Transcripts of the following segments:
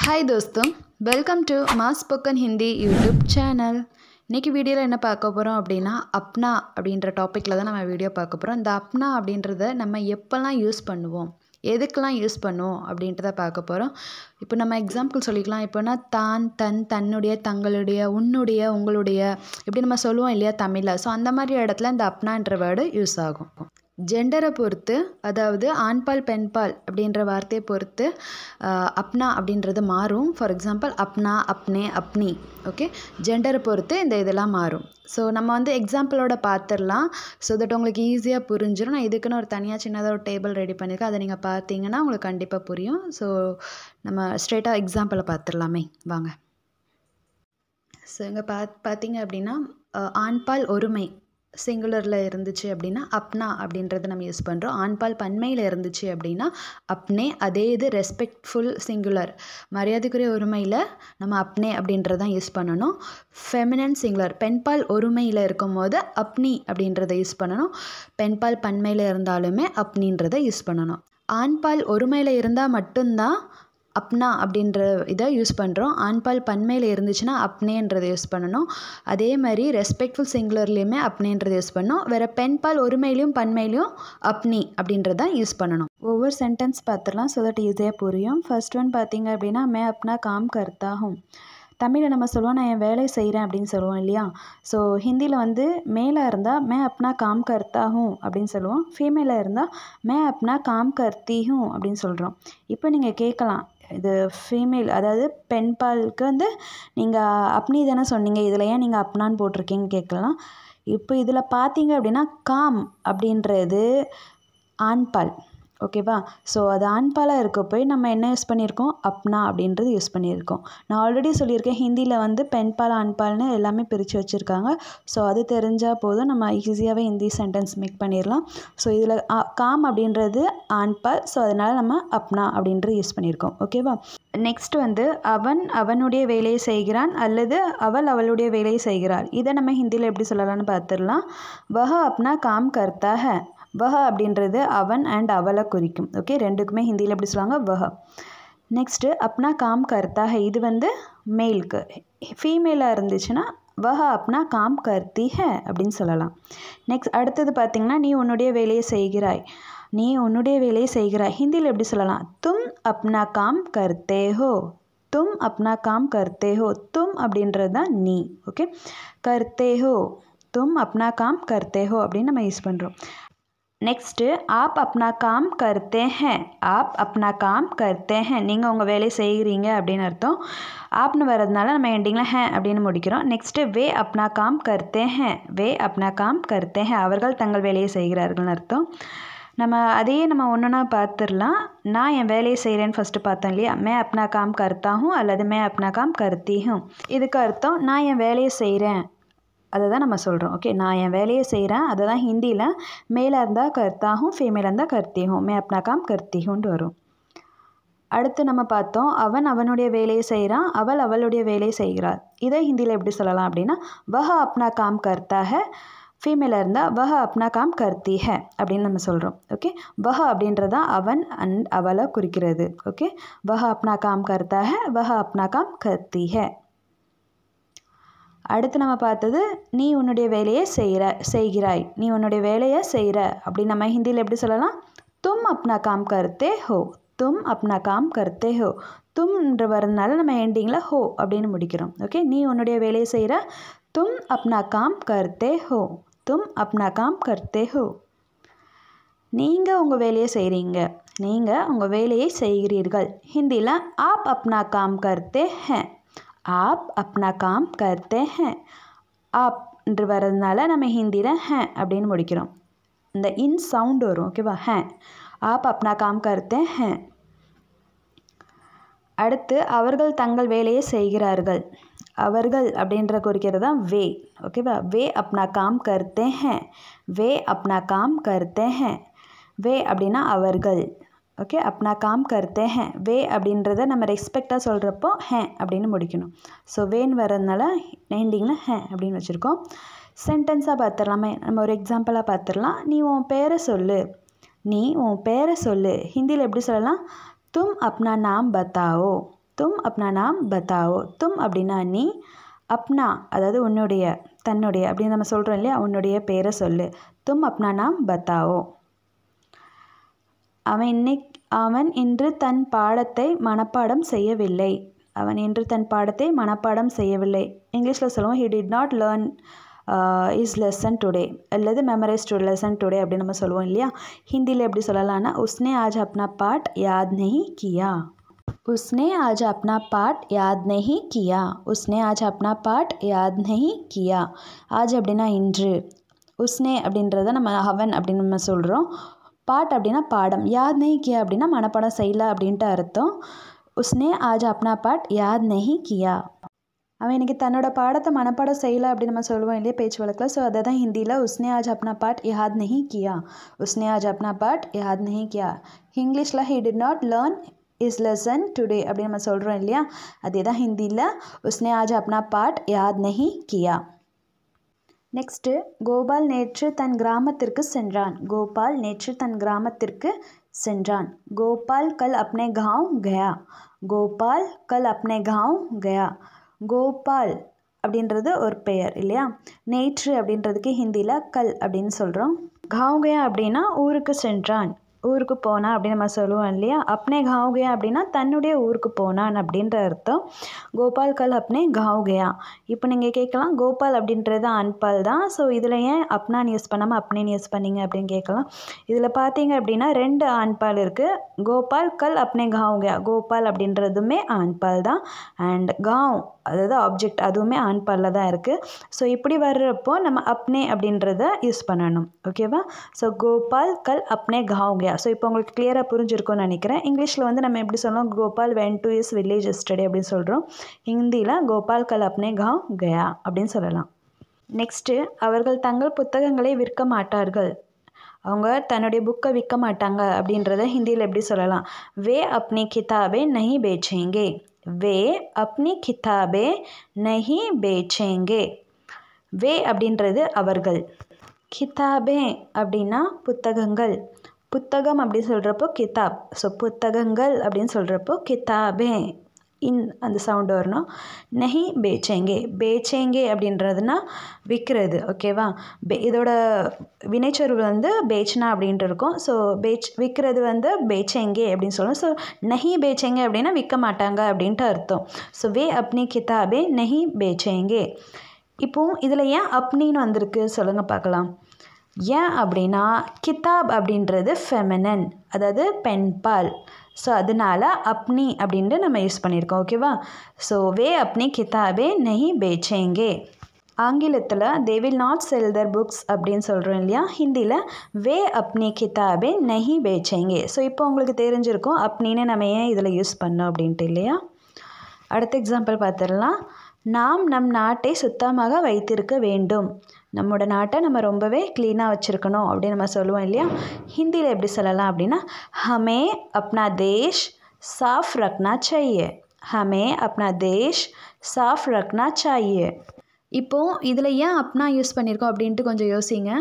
हाय दोस्तों, welcome to mass spoken Hindi YouTube channel. இன்றைக்கி வீடியோவில் என்ன பார்க்க போகிறோம் அப்படின்னா அப்னா அப்படின்ற டாப்பிக்கில் தான் நம்ம வீடியோ பார்க்க போகிறோம். இந்த அப்னா அப்படின்றத நம்ம எப்போல்லாம் யூஸ் பண்ணுவோம், எதுக்கெல்லாம் யூஸ் பண்ணுவோம் அப்படின்றத பார்க்க போகிறோம். இப்போ நம்ம எக்ஸாம்பிள் சொல்லிக்கலாம். இப்போனா தான், தன், தன்னுடைய, தங்களுடைய, உன்னுடைய, உங்களுடைய இப்படி நம்ம சொல்லுவோம் இல்லையா தமிழில். ஸோ அந்த மாதிரி இடத்துல இந்த அப்னான்ற வேர்டு யூஸ் ஆகும். ஜெண்டரை பொறுத்து, அதாவது ஆண்பால் பெண்பால் அப்படின்ற வார்த்தையை பொறுத்து அப்னா அப்படின்றது மாறும். ஃபார் எக்ஸாம்பிள் அப்னா, அப்னே, அப்னி. ஓகே, ஜெண்டரை பொறுத்து இந்த இதெல்லாம் மாறும். ஸோ நம்ம வந்து எக்ஸாம்பிளோட பார்த்துடலாம். ஸோ தட் உங்களுக்கு ஈஸியாக புரிஞ்சிடும். நான் இதுக்குன்னு ஒரு தனியாக சின்னதாக ஒரு டேபிள் ரெடி பண்ணியிருக்கேன். அதை நீங்கள் பார்த்தீங்கன்னா உங்களுக்கு கண்டிப்பாக புரியும். ஸோ நம்ம ஸ்ட்ரெயிட்டாக எக்ஸாம்பிளை பார்த்துடலாமே, வாங்க. ஸோ இங்கே பார்த்தீங்க அப்படின்னா ஆண்பால் ஒருமை சிங்குலரில் இருந்துச்சு அப்படின்னா அப்னா அப்படின்றத நம்ம யூஸ் பண்ணுறோம். ஆண்பால் பன்மையில் இருந்துச்சு அப்படின்னா அப்னே. அதே இது ரெஸ்பெக்ட்ஃபுல் சிங்குலர் மரியாதைக்குரிய ஒருமையில் நம்ம அப்னே அப்படின்றதான் யூஸ் பண்ணணும். ஃபெமினன் சிங்குலர் பெண்பால் ஒருமையில் இருக்கும் போது அப்னி அப்படின்றத யூஸ் பண்ணணும். பெண்பால் பன்மையில் இருந்தாலுமே அப்னின்றதை யூஸ் பண்ணணும். ஆண்பால் ஒருமையில் இருந்தால் மட்டும்தான் அப்னா அப்படின்ற இதை யூஸ் பண்ணுறோம். ஆண்பால் பன்மையில் இருந்துச்சுன்னா அப்னேன்றதை யூஸ் பண்ணணும். அதே மாதிரி ரெஸ்பெக்ட்ஃபுல் சிங்குலர்லேயுமே அப்னேன்றதை யூஸ் பண்ணணும். வேறு பெண்பால் ஒருமையிலையும் பன்மையிலையும் அப்னி அப்படின்றதான் யூஸ் பண்ணணும். ஒவ்வொரு சென்டென்ஸ் பார்த்துடலாம், ஸோ தட் ஈஸியாக புரியும். ஃபர்ஸ்ட் ஒன் பார்த்தீங்க அப்படின்னா மே அப்னா காம் கர்த்தா ஹூம். தமிழில் நம்ம சொல்லுவோம் நான் என் வேலை செய்கிறேன் அப்படின்னு சொல்லுவோம் இல்லையா. ஸோ ஹிந்தியில் வந்து மேலாக இருந்தால் மே அப்னா காம் கர்த்தா ஹூம் அப்படின்னு சொல்லுவோம். ஃபீமேலாக இருந்தால் மே அப்னா காம் கர்த்தி ஹூம் அப்படின்னு சொல்கிறோம். இப்போ நீங்கள் கேட்கலாம், இது ஃபீமேல் அதாவது பெண்பாலுக்கு வந்து நீங்கள் அப்னி தானே சொன்னீங்க, இதில் ஏன் நீங்கள் அப்னான்னு போட்டிருக்கீங்கன்னு கேட்கலாம். இப்போ இதில் பார்த்தீங்க அப்படின்னா காம் அப்படின்றது ஆண்பால். ஓகேவா. ஸோ அது ஆண்பாலாக இருக்க போய் நம்ம என்ன யூஸ் பண்ணியிருக்கோம், அப்னா அப்படின்றது யூஸ் பண்ணியிருக்கோம். நான் ஆல்ரெடி சொல்லியிருக்கேன் ஹிந்தியில் வந்து பெண்பால் ஆண்பால்னு எல்லாமே பிரித்து வச்சுருக்காங்க. ஸோ அது தெரிஞ்சால் போதும், நம்ம ஈஸியாகவே ஹிந்தி சென்டென்ஸ் மேக் பண்ணிடலாம். ஸோ இதில் காம் அப்படின்றது ஆண்பால். ஸோ அதனால் நம்ம அப்னா அப்படின்றது யூஸ் பண்ணியிருக்கோம். ஓகேவா. நெக்ஸ்ட் வந்து அவன் அவனுடைய வேலையை செய்கிறான் அல்லது அவள் அவளுடைய வேலையை செய்கிறாள். இதை நம்ம ஹிந்தியில் எப்படி சொல்லலாம்னு பார்த்துடலாம். வஹ அப்னா காம் கர்த்தா ஹை. வஹ அப்படின்றது அவன் அண்ட் அவளை குறிக்கும். ஓகே, ரெண்டுக்குமே ஹிந்தியில் எப்படி சொல்லுவாங்க, வஹ. நெக்ஸ்ட்டு அப்னா காம் கர்த்தா ஹை, இது வந்து மேலுக்கு. ஃபீமேலாக இருந்துச்சுன்னா வஹ அப்னா காம் கர்த்தி ஹை அப்படின்னு சொல்லலாம். நெக்ஸ்ட் அடுத்தது பார்த்திங்கன்னா நீ உன்னுடைய வேலையை செய்கிறாய். நீ உன்னுடைய வேலையை செய்கிறாய் ஹிந்தியில் எப்படி சொல்லலாம், தும் அப்னா காம் கர்த்தே ஹோ. தும் அப்னா காம் கர்த்தே ஹோ. தும் அப்படின்றது தான் நீ. ஓகே, கர்த்தே ஹோ, தும் அப்னா காம் கர்த்தே ஹோ அப்படின்னு நம்ம யூஸ் பண்ணுறோம். நெக்ஸ்ட்டு ஆப் அப்னா காம் கர்த்தே ஹேன். ஆப் அப்னா காம் கர்த்தே ஹேன், நீங்கள் உங்கள் வேலையை செய்கிறீங்க அப்படின்னு அர்த்தம். ஆப்னு வர்றதுனால நம்ம எண்டிங்கில் ஹேன் அப்படின்னு முடிக்கிறோம். நெக்ஸ்ட்டு வே அப்னா காம் கர்த்தே ஹேன். வே அப்னா காம் கர்த்தே ஹேன், அவர்கள் தங்கள் வேலையை செய்கிறார்கள்னு அர்த்தம். நம்ம அதையே நம்ம ஒன்றுனா பார்த்துடலாம். நான் என் வேலையை செய்கிறேன்னு ஃபஸ்ட்டு பார்த்தோம் இல்லையா. மே அப்னா காம் கர்த்தா ஹூம் அல்லது மே அப்னா காம் கர்த்தி ஹூம். இதுக்கு அர்த்தம் நான் என் வேலையை செய்கிறேன், அதை தான் நம்ம சொல்கிறோம். ஓகே, நான் என் வேலையை செய்கிறேன், அதை தான் ஹிந்தியில் மேலாக இருந்தால் கர்த்தா ஹூம், ஃபீமேலாக இருந்தால் கர்த்தி ஹூம், மே அப்னா காம் கர்த்தி ஹூம்னு வரும். அடுத்து நம்ம பார்த்தோம் அவன் அவனுடைய வேலையை செய்கிறான், அவள் அவளுடைய வேலையை செய்கிறாள். இதை ஹிந்தியில் எப்படி சொல்லலாம் அப்படின்னா வஹ அப்னா காம் கர்த்தா ஹை. ஃபீமேலாக இருந்தால் வஹ அப்னா காம் கர்த்தி ஹை அப்படின்னு நம்ம சொல்கிறோம். ஓகே, வஹ அப்படின்றதா அவன் அண்ட் அவளை குறிக்கிறது. ஓகே, வஹ அப்னா காம் கர்த்தா ஹை, வஹ அப்னா காம் கர்த்தி ஹை. அடுத்து நம்ம பார்த்தது நீ உன்னுடைய வேலையை செய்கிறாய். நீ உன்னுடைய வேலையை செய்கிற அப்படின்னு நம்ம ஹிந்தியில் எப்படி சொல்லலாம், தும் அப்னா காம் கர்த்தே ஹோ. தும் அப்னா காம் கர்த்தே ஹோ. தும்ன்ற வரதுனால நம்ம எண்டிங்கில் ஹோ அப்படின்னு முடிக்கிறோம். ஓகே, நீ உன்னுடைய வேலையை செய்கிற, தும் அப்னா காம் கர்த்தே ஹோ. தும் அப்னா காம் கர்த்தே ஹோ. நீங்கள் உங்கள் வேலையை செய்கிறீங்க, நீங்கள் உங்கள் வேலையை செய்கிறீர்கள். ஹிந்தியில் ஆப் அப்னா காம் கர்த்தே ஹேன். ஆப் அப்னா காம் கர்த்தே ஹேன். ஆப் என்று வர்றதுனால நம்ம ஹிந்தியில் ஹேன் அப்படின்னு முடிக்கிறோம். இந்த இன் சவுண்டு வரும். ஓகேவா, ஹேன். ஆப் அப்னா காம் கர்த்தே ஹேன். அடுத்து அவர்கள் தங்கள் வேலையை செய்கிறார்கள். அவர்கள் அப்படின்ற குறிக்கிறது தான் வே. ஓகேவா, வே அப்னா காம் கர்த்தே ஹேன். வே அப்னா காம் கர்த்தே ஹேன். வே அப்படின்னா அவர்கள். ஓகே, அப்னா காம் கர்த்தே ஹேன். வே அப்படின்றத நம்ம ரெஸ்பெக்டாக சொல்கிறப்போ ஹேன் அப்படின்னு முடிக்கணும். ஸோ வேன்னு வர்றதுனால எண்டிங்கில் ஹேன் அப்படின்னு வச்சுருக்கோம். சென்டென்ஸாக பார்த்துடலாமே, நம்ம ஒரு எக்ஸாம்பிளாக பார்த்துடலாம். நீ உன் பேரை சொல்லு. நீ உன் பேரை சொல்லு ஹிந்தியில் எப்படி சொல்லலாம், तुम अपना नाम बताओ. தும் அப்னா நாம் பத்தாவோ. தும் அப்படின்னா நீ, அப்னா அதாவது உன்னுடைய, தன்னுடைய அப்படின்னு நம்ம சொல்கிறோம் இல்லையா, உன்னுடைய பேரை சொல்லு. தும் அப்னா நாம் பத்தாவோ. அவன் இன்று தன் பாடத்தை மனப்பாடம் செய்யவில்லை. அவன் இன்று தன் பாடத்தை மனப்பாடம் செய்யவில்லை. இங்கிலீஷில் சொல்லுவோம் he did not learn his lesson today அல்லது memorize lesson today அப்படின்னு நம்ம சொல்லுவோம் இல்லையா. ஹிந்தியில் எப்படி சொல்லலாம்னா உஸ்னே ஆஜ் அப்னா பாட் யாத் நஹி கியா. उसने आज अपना पाठ याद नहीं किया. उसने आज अपना पाठ याद नहीं किया. आज அப்படின்னா இன்று, உஸ்னே அப்படின்றத நம்ம அவன் அப்படின்னு நம்ம சொல்கிறோம். பாட் அப்படின்னா பாடம், யாத் நஹி கியா அப்படின்னா மனப்பாடம் செய்யலை அப்படின்ட்டு அர்த்தம். உஸ்னே ஆஜ் அப்னா பாட் யாத் நஹி கியா. அவன் இன்றைக்கி தன்னோட பாடத்தை மனப்பாடம் செய்யலை அப்படின்னு நம்ம சொல்லுவோம் இல்லையா பேச்சு வழக்கில். ஸோ அதை தான் ஹிந்தியில் உஸ்னே ஆஜ் அப்னா பாட் யாத் நஹி கியா. உஸ்னே ஆஜ் அப்னா பாட் யாத் நஹி கியா. இங்கிலீஷில் he did not learn his lesson today அப்படின்னு நம்ம சொல்கிறோம் இல்லையா, அதே தான் ஹிந்தியில் உஸ்னே ஆஜ் அப்னா பாட் யாத் நஹி கியா. நெக்ஸ்ட்டு, கோபால் நேற்று தன் கிராமத்திற்கு சென்றான். கோபால் நேற்று தன் கிராமத்திற்கு சென்றான். கோபால் கல் அப்னே காவ் கயா. கோபால் கல் அப்னே காவ் கயா. கோபால் அப்படின்றது ஒரு பெயர் இல்லையா. நேற்று அப்படின்றதுக்கு ஹிந்தியில் கல் அப்படின்னு சொல்கிறோம். காவ் கயா அப்படின்னா ஊருக்கு சென்றான், ஊருக்கு போனான் அப்படின்னு நம்ம சொல்லுவோம் இல்லையா. அப்னே காவ் கயா அப்படின்னா தன்னுடைய ஊருக்கு போனான் அப்படின்ற அர்த்தம். கோபால் கல் அப்னே காவ் கயா. இப்போ நீங்கள் கேட்கலாம் கோபால் அப்படின்றது ஆண்பால் தான், ஸோ இதில் ஏன் அப்னான்னு யூஸ் பண்ணாமல் அப்னேன்னு யூஸ் பண்ணிங்க அப்படின்னு கேட்கலாம். இதில் பார்த்தீங்க அப்படின்னா 2 ஆண்பால் இருக்குது. கோபால் கல் அப்னே காவ் கயா, கோபால் அப்படின்றதுமே ஆண்பால் தான். அண்ட் காவ் அதாவது ஆப்ஜெக்ட் அதுவுமே ஆண்பாலில் தான் இருக்குது. ஸோ இப்படி வர்றப்போ நம்ம அப்னே அப்படின்றத யூஸ் பண்ணணும். ஓகேவா. ஸோ கோபால் கல் அப்னே காவ் கயா. ஸோ இப்போ உங்களுக்கு கிளியராக புரிஞ்சிருக்கும்னு நினைக்கிறேன். இங்கிலீஷில் வந்து நம்ம எப்படி சொன்னோம், Gopal went to his village yesterday அப்படின்னு சொல்கிறோம். ஹிந்தியில் கோபால் கல் அப்னே காவ் கயா அப்படின்னு சொல்லலாம். நெக்ஸ்ட்டு, அவர்கள் தங்கள் புத்தகங்களை விற்க மாட்டார்கள். அவங்க தன்னுடைய புக்கை விற்க மாட்டாங்க அப்படின்றத ஹிந்தியில் எப்படி சொல்லலாம், வே அப்னி கிதாபே நஹி பேச்சேங்கே. வே அப்னி கிதாபே நஹி பேச்சேங்கே. வே அப்படின்றது அவர்கள், கிதாபே அப்படின்னா புத்தகங்கள். புத்தகம் அப்படின்னு சொல்கிறப்போ கிதாப், ஸோ புத்தகங்கள் அப்படின்னு சொல்கிறப்போ கிதாபே அந்த சவுண்டு வரணும். நஹி பேச்சேங்கே. பேச்சேங்கே அப்படின்றதுனா விற்கிறது. ஓகேவா. இதோட வினைச்சொரு வந்து பேச்னா அப்படின்ட்டு இருக்கும். ஸோ விற்கிறது வந்து பேச்சேங்கே அப்படின்னு சொல்லணும். ஸோ நஹி பேச்சேங்கே அப்படின்னா விற்க மாட்டாங்க அப்படின்ட்டு அர்த்தம். ஸோ வே அப்னி கிதாபே நஹி பேச்சேங்கே. இப்போது இதில் ஏன் அப்னின்னு வந்திருக்கு சொல்லுங்கள் பார்க்கலாம். ஏன் அப்படின்னா கிதாப் அப்படின்றது ஃபெமினன், அதாவது பெண்பால். ஸோ அதனால அப்னி அப்படின்ட்டு நம்ம யூஸ் பண்ணியிருக்கோம். ஓகேவா. ஸோ வே அப்னி கிதாபே நஹி பேச்சேங்கே. ஆங்கிலத்தில் they will not sell their books அப்படின்னு சொல்கிறோம் இல்லையா. ஹிந்தியில் வே அப்னி கிதாபே நஹி பேச்சேங்கே. ஸோ இப்போ உங்களுக்கு தெரிஞ்சிருக்கும் அப்னின்னு நம்ம ஏன் இதில் யூஸ் பண்ணோம் அப்படின்ட்டு இல்லையா. அடுத்த எக்ஸாம்பிள் பார்த்துடலாம். நாம் நம் நாட்டை சுத்தமாக வைத்திருக்க வேண்டும். நம்மளோட நாட்டை நம்ம ரொம்பவே க்ளீனாக வச்சுருக்கணும் அப்படின்னு நம்ம சொல்லுவோம் இல்லையா. ஹிந்தியில் எப்படி சொல்லலாம் அப்படின்னா ஹமே அப்னா தேஷ் சாஃப் ரக்னா சாஹியே. ஹமே அப்னா தேஷ் சாஃப் ரக்னா சாஹியே. இப்போது இதில் ஏன் அப்னா யூஸ் பண்ணியிருக்கோம் அப்படின்ட்டு கொஞ்சம் யோசிங்க.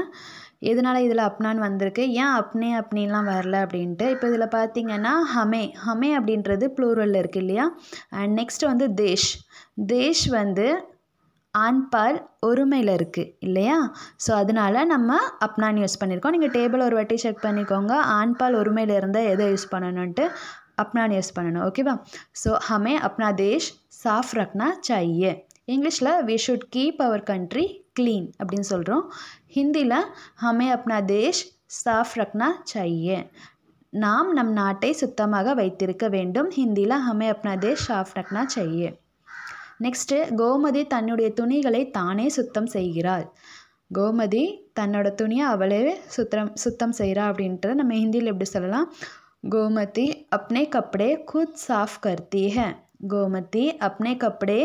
எதனால் இதில் அப்னான்னு வந்திருக்கு, ஏன் அப்னே அப்படின்லாம் வரல அப்படின்ட்டு. இப்போ இதில் பார்த்தீங்கன்னா ஹமே, ஹமே அப்படின்றது ப்ளூரலில் இருக்குது இல்லையா. அண்ட் நெக்ஸ்ட் வந்து தேஷ், தேஷ் வந்து ஆண்பால் ஒருமையில் இருக்குது இல்லையா. ஸோ அதனால் நம்ம அப்னான்னு யூஸ் பண்ணியிருக்கோம். நீங்கள் டேபிள் ஒரு வாட்டி செக் பண்ணிக்கோங்க, ஆண்பால் ஒருமையில் இருந்தால் எதை யூஸ் பண்ணணுன்ட்டு அப்னான்னு யூஸ் பண்ணணும். ஓகேவா. ஸோ ஹமே அப்னா தேஷ் சாஃப் ரக்னா சாஹியே. இங்கிலீஷில் we should keep our country clean அப்படின்னு சொல்கிறோம். ஹிந்தியில் ஹமே அப்னா தேஷ் சாஃப் ரக்னா சாஹியே. நாம் நம் நாட்டை சுத்தமாக வைத்திருக்க வேண்டும். ஹிந்தியில் ஹமே அப்னா தேஷ் சாஃப் ரக்னா சாஹியே. நெக்ஸ்ட்டு, கோமதி தன்னுடைய துணிகளை தானே சுத்தம் செய்கிறாள். கோமதி தன்னோட துணியை அவளே சுத்தம் செய்கிறா அப்படின்றத நம்ம ஹிந்தியில் எப்படி சொல்லலாம், கோமதி அப்னே கப்படே खुद साफ करती है. கோமதி அப்னே கப்படே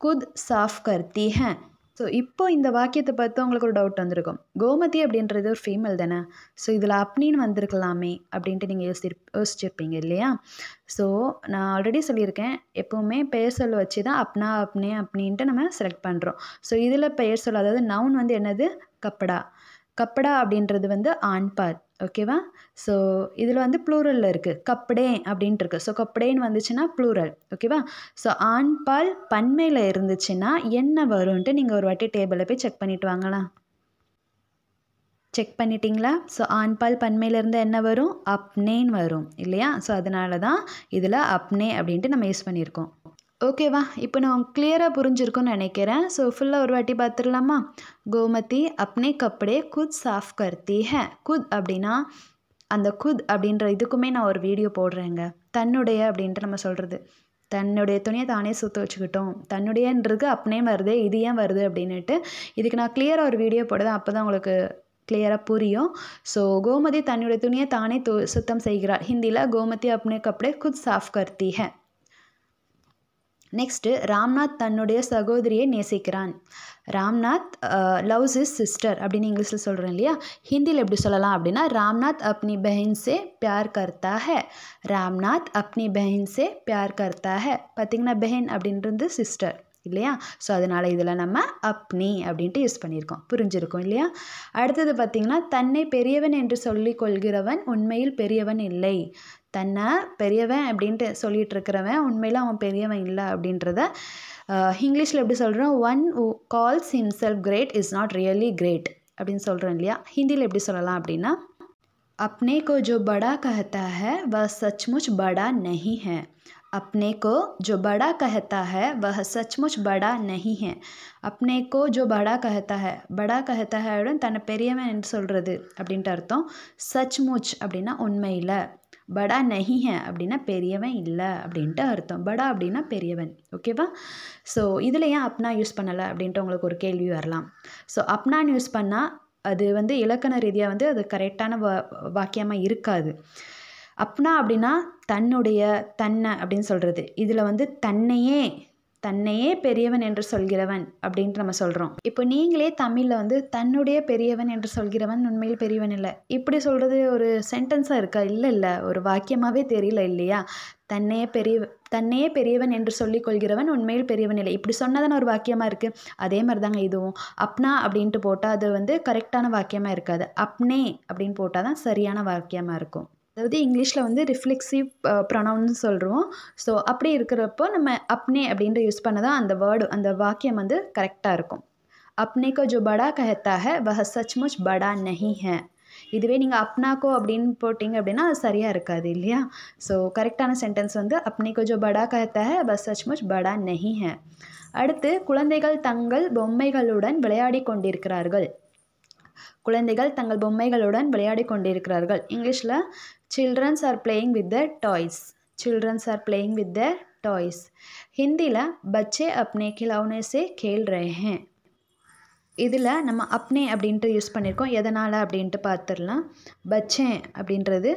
खुद साफ करती है. ஸோ இப்போ இந்த வாக்கியத்தை பார்த்து உங்களுக்கு ஒரு டவுட் வந்திருக்கும், கோமதி அப்படின்றது ஒரு ஃபீமேல் தானே, ஸோ இதில் அப்னின்னு வந்திருக்கலாமே அப்படின்ட்டு நீங்கள் யோசிச்சிருப்பீங்க இல்லையா. ஸோ நான் ஆல்ரெடி சொல்லியிருக்கேன், எப்போவுமே பெயர் சொல் வச்சு தான் அப்னா அப்னே அப்படின்ட்டு நம்ம செலக்ட் பண்ணுறோம். ஸோ இதில் பெயர் சொல், அதாவது நவுன் வந்து என்னது, கப்படா. கப்படா அப்படின்றது வந்து ஆண்பால். ஓகேவா? ஸோ இதில் வந்து ப்ளூரலில் இருக்குது, கப்படே அப்படின்ட்டு இருக்குது. ஸோ கப்படேன்னு வந்துச்சுன்னா ப்ளூரல். ஓகேவா? ஸோ ஆண் பால் பன்மையில் இருந்துச்சுன்னா என்ன வரும்ன்ட்டு நீங்கள் ஒரு வாட்டி டேபிளில் போய் செக் பண்ணிட்டு வாங்கலாம். செக் பண்ணிட்டீங்களா? ஸோ ஆண் பால் பன்மையில் இருந்தால் என்ன வரும்? அப்னேன்னு வரும் இல்லையா? ஸோ அதனால தான் இதில் அப்னே அப்படின்ட்டு நம்ம யூஸ் பண்ணியிருக்கோம். ஓகேவா? இப்போ நான் கிளியராக புரிஞ்சிருக்கும்னு நினைக்கிறேன். ஸோ ஃபுல்லாக ஒரு வாட்டி பார்த்துடலாமா? கோமதி அப்னே கப்படே குத் சாஃப் கர்த்தி ஹே. குத் அப்படின்னா அந்த குத் அப்படின்ற இதுக்குமே நான் ஒரு வீடியோ போடுறேங்க. தன்னுடைய அப்படின்ட்டு நம்ம சொல்கிறது, தன்னுடைய துணியை தானே சுற்ற வச்சுக்கிட்டோம், தன்னுடையன்றது அப்னே வருது, இது ஏன் வருது அப்படின்னுட்டு இதுக்கு நான் கிளியராக ஒரு வீடியோ போடுறேன். அப்போ தான் உங்களுக்கு கிளியராக புரியும். ஸோ கோமதி தன்னுடைய துணியை தானே சுத்தம் செய்கிறாள். ஹிந்தியில் கோமதி அப்னே கப்படே குத் சாஃப் கர்த்தி ஹே. நெக்ஸ்ட்டு ராம்நாத் தன்னுடைய சகோதரியை நேசிக்கிறான். ராம்நாத் லவ்ஸ் இஸ் சிஸ்டர் அப்படின்னு இங்கிலீஷில் சொல்கிறேன் இல்லையா? ஹிந்தியில் எப்படி சொல்லலாம் அப்படின்னா ராம்நாத் அப்னி பஹன் சே பியார் கர்த்தா ஹே. ராம்நாத் அப்னி பஹன் சே பியார் கர்த்தா ஹே. பார்த்திங்கன்னா பெஹன் அப்படின்றது சிஸ்டர் இல்லையா? ஸோ அதனால் இதில் நம்ம அப்னி அப்படின்ட்டு யூஸ் பண்ணியிருக்கோம். புரிஞ்சிருக்கும் இல்லையா? அடுத்தது பார்த்திங்கன்னா தன்னை பெரியவன் என்று சொல்லி கொள்கிறவன் உண்மையில் பெரியவன் இல்லை. தன்னை பெரியவன் அப்படின்ட்டு சொல்லிகிட்டு இருக்கிறவன் உண்மையில் அவன் பெரியவன் இல்லை அப்படின்றத இங்கிலீஷில் எப்படி சொல்கிறோம்? One who calls himself great is not really great அப்படின்னு சொல்கிறோம் இல்லையா? ஹிந்தியில் எப்படி சொல்லலாம் அப்படின்னா अपने को जो बड़ा कहता है वह सचमुच बड़ा नहीं है. अपने को जो बड़ा कहता है वह सचमुच बड़ा नहीं है. अपने को जो बड़ा कहता है அப்படின்னு தன்னை பெரியவன் என்று சொல்கிறது அப்படின்ட்டு அர்த்தம். சச்முச் அப்படின்னா உண்மையில், படா நஹி ஹே அப்படின்னா பெரியவன் இல்லை அப்படின்ட்டு அர்த்தம். படா அப்படின்னா பெரியவன். ஓகேவா? ஸோ இதில் ஏன் அப்னா யூஸ் பண்ணலை அப்படின்ட்டு உங்களுக்கு ஒரு கேள்வி வரலாம். ஸோ அப்னான்னு யூஸ் பண்ணால் அது வந்து இலக்கண ரீதியாக வந்து அது கரெக்டான வாக்கியமாக இருக்காது. அப்னா அப்படின்னா தன்னுடைய, தன்னை அப்படின்னு சொல்கிறது. இதில் வந்து தன்னையே பெரியவன் என்று சொல்கிறவன் அப்படின்ட்டு நம்ம சொல்கிறோம். இப்போ நீங்களே தமிழில் வந்து தன்னுடைய பெரியவன் என்று சொல்கிறவன் உண்மையில் பெரியவன் இல்லை இப்படி சொல்கிறது ஒரு சென்டென்ஸாக இருக்கா? இல்லை, ஒரு வாக்கியமாகவே தெரியல இல்லையா? தன்னையே பெரியவன் என்று சொல்லிக் கொள்கிறவன் உண்மையில் பெரியவன் இல்லை இப்படி சொன்னதான ஒரு வாக்கியமாக இருக்குது. அதே மாதிரி தாங்க இதுவும். அப்னா அப்படின்ட்டு போட்டால் அது வந்து கரெக்டான வாக்கியமாக இருக்காது. அப்னே அப்படின்னு போட்டால் தான் சரியான வாக்கியமாக இருக்கும். அதாவது இங்கிலீஷில் வந்து ரிஃப்ளெக்சிவ் ப்ரொனவுன்னு சொல்கிறோம். ஸோ அப்படி இருக்கிறப்போ நம்ம அப்னே அப்படின்ட்டு யூஸ் பண்ண தான் அந்த வேர்டு, அந்த வாக்கியம் வந்து கரெக்டாக இருக்கும். அப்னே கோ ஜோ படா கஹத்தா ஹை வஹ் சச்முச் படா நஹி ஹை. இதுவே நீங்கள் அப்னாக்கோ அப்படின்னு போட்டிங்க அப்படின்னா அது சரியாக இருக்காது இல்லையா? ஸோ கரெக்டான சென்டென்ஸ் வந்து அப்னே கோ ஜோ படா கஹத்தா ஹை வஹ் சச்முச் படா நஹி ஹை. அடுத்து குழந்தைகள் தங்கள் பொம்மைகளுடன் விளையாடி கொண்டிருக்கிறார்கள். குழந்தைகள் தங்கள் பொம்மைகளுடன் விளையாடி கொண்டிருக்கிறார்கள். இங்கிலீஷில் childrens are playing with their toys. Childrens are playing with their toys. ஹிந்தியில் பச்சே அப்னே खिलौने से खेल रहे हैं. இதில் நம்ம அப்னே அப்படின்ட்டு யூஸ் பண்ணியிருக்கோம். எதனால் அப்படின்ட்டு பார்த்துடலாம். பச்சே அப்படின்றது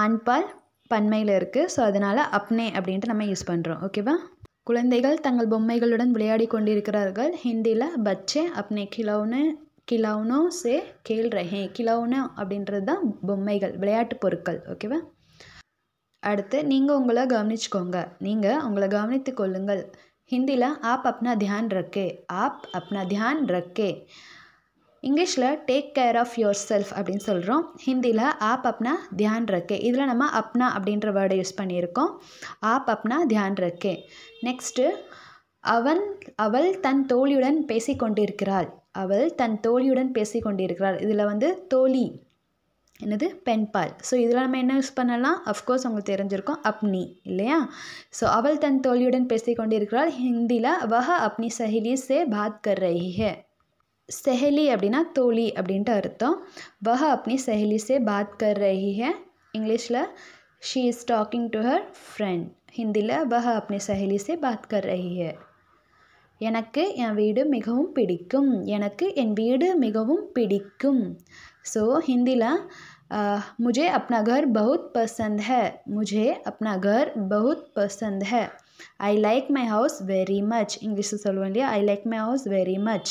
ஆண்பால் பன்மையில் இருக்குது. ஸோ அதனால் அப்னே அப்படின்ட்டு நம்ம யூஸ் பண்ணுறோம். ஓகேவா? குழந்தைகள் தங்கள் பொம்மைகளுடன் விளையாடி கொண்டிருக்கிறார்கள். ஹிந்தியில் பச்சே அப்னே கிலௌனோ சே கேல் ரஹே. கிலௌனோ அப்படின்றது தான் பொம்மைகள், விளையாட்டு பொருட்கள். ஓகேவா? அடுத்து நீங்கள் உங்களை கவனிச்சுக்கோங்க, நீங்கள் உங்களை கவனித்து கொள்ளுங்கள். ஹிந்தியில் ஆப் அப்னா தியான் ரக்கே. ஆப் அப்னா தியான் ரக்கே. இங்கிலீஷில் take care of your self அப்படின்னு சொல்கிறோம். ஹிந்தியில் ஆப் அப்னா தியான் ரக்கே. இதில் நம்ம அப்னா அப்படின்ற வேர்டை யூஸ் பண்ணியிருக்கோம். ஆப் அப்னா தியான் ரக்கே. நெக்ஸ்ட்டு அவள் தன் தோழியுடன் பேசி கொண்டிருக்கிறாள். அவள் தன் தோழியுடன் பேசி கொண்டிருக்கிறாள். இதில் வந்து தோழி என்னது? பெண்பால். ஸோ இதில் நம்ம என்ன யூஸ் பண்ணலாம்? அஃப்கோர்ஸ் உங்களுக்கு தெரிஞ்சிருக்கும், அப்னி இல்லையா? ஸோ அவள் தன் தோழியுடன் பேசி கொண்டிருக்கிறாள். ஹிந்தியில் வஹ அப்னி சஹேலி சே பாத் கர் ரஹி ஹை. சஹேலி அப்படின்னா தோழி அப்படின்ட்டு அர்த்தம். வஹ அப்னி சஹேலி சே பாத் கர் ரஹி ஹை. இங்கிலீஷில் she is talking to her friend. ஹிந்தியில் வஹ அப்னி சஹேலி சே பாத் கர் ரஹி ஹை. எனக்கு என் வீடு மிகவும் பிடிக்கும். எனக்கு என் வீடு மிகவும் பிடிக்கும். ஸோ ஹிந்தியில் मुझे अपना घर बहुत पसंद है. मुझे अपना घर बहुत पसंद है. I like my house very much. இங்கிலீஷில் சொல்லுவோம் இல்லையா? I like my house very much.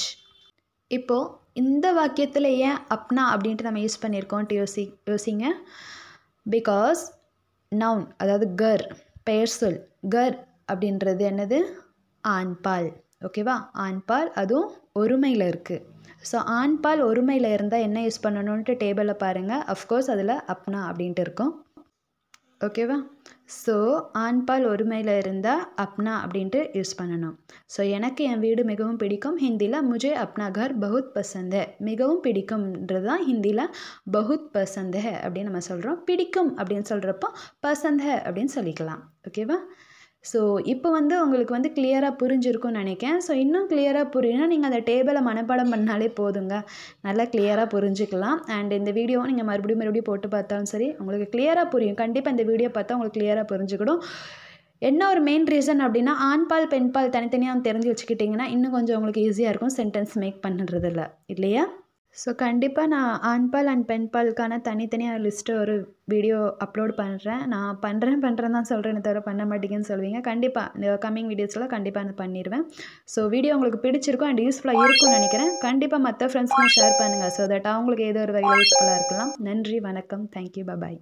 இப்போது இந்த வாக்கியத்தில் ஏன் அப்னா அப்படின்ட்டு நம்ம யூஸ் பண்ணியிருக்கோன்ட்டு யோசிங்க. பிகாஸ் நவுன், அதாவது கர், பெயர் சொல். கர் அப்படின்றது என்னது? ஆண்பால். ஓகேவா? ஆண்பால், அதுவும் ஒருமையில் இருக்குது. ஸோ ஆண் பால் ஒருமையில் இருந்தால் என்ன யூஸ் பண்ணணுன்ட்டு டேபிளில் பாருங்கள். அஃப்கோர்ஸ் அதில் அப்னா அப்படின்ட்டு இருக்கும். ஓகேவா? ஸோ ஆண் பால் ஒருமையில் இருந்தால் அப்னா அப்படின்ட்டு யூஸ் பண்ணணும். ஸோ எனக்கு என் வீடு மிகவும் பிடிக்கும். ஹிந்தியில் முஜே அப்னா கர் பகுத் பசந்த் ஹை. மிகவும் பிடிக்கும்ன்றது தான் ஹிந்தியில் பகுத் பசந்த் ஹை அப்படின்னு நம்ம சொல்கிறோம். பிடிக்கும் அப்படின்னு சொல்கிறப்போ பசந்த் ஹை அப்படின்னு சொல்லிக்கலாம். ஓகேவா? ஸோ இப்போ உங்களுக்கு கிளியராக புரிஞ்சிருக்கும்னு நினைக்கிறேன். ஸோ இன்னும் கிளியராக புரியணும்னா நீங்கள் அந்த டேபிளை மனப்பாடம் பண்ணாலே போதுங்க. நல்லா கிளியராக புரிஞ்சுக்கலாம். அண்ட் இந்த வீடியோவை நீங்கள் மறுபடியும் போட்டு பார்த்தாலும் சரி உங்களுக்கு கிளியராக புரியும். கண்டிப்பாக இந்த வீடியோ பார்த்தா உங்களுக்கு கிளியராக புரிஞ்சுக்கிடும். என்ன ஒரு மெயின் ரீசன் அப்படின்னா ஆண் பால் பெண் பால் தனித்தனியாக தெரிஞ்சு வச்சுக்கிட்டிங்கன்னா இன்னும் கொஞ்சம் உங்களுக்கு ஈஸியாக இருக்கும் சென்டென்ஸ் மேக் பண்ணுறதில்ல இல்லையா? ஸோ கண்டிப்பாக நான் ஆண் பால் அண்ட் பெண் பாலுக்கான தனித்தனியாக லிஸ்ட்டு ஒரு வீடியோ அப்லோட் பண்ணுறேன். நான் பண்ணுறேன் தான் சொல்கிறேன்னு தவிர பண்ண மாட்டேங்கன்னு சொல்லுவீங்க. கண்டிப்பாக இந்த கம்மிங் வீடியோஸில் கண்டிப்பாக நான் பண்ணிடுவேன். ஸோ வீடியோ உங்களுக்கு பிடிச்சிருக்கும் அண்ட் யூஸ்ஃபுல்லாக இருக்கும்னு நினைக்கிறேன். கண்டிப்பாக மற்ற ஃப்ரெண்ட்ஸ்க்கும் ஷேர் பண்ணுங்கள். ஸோ தட் அவங்களுக்கு ஏதோ ஒரு வகையில் யூஸ்ஃபுல்லாக இருக்கலாம். நன்றி, வணக்கம், தேங்க்யூ, பாய்.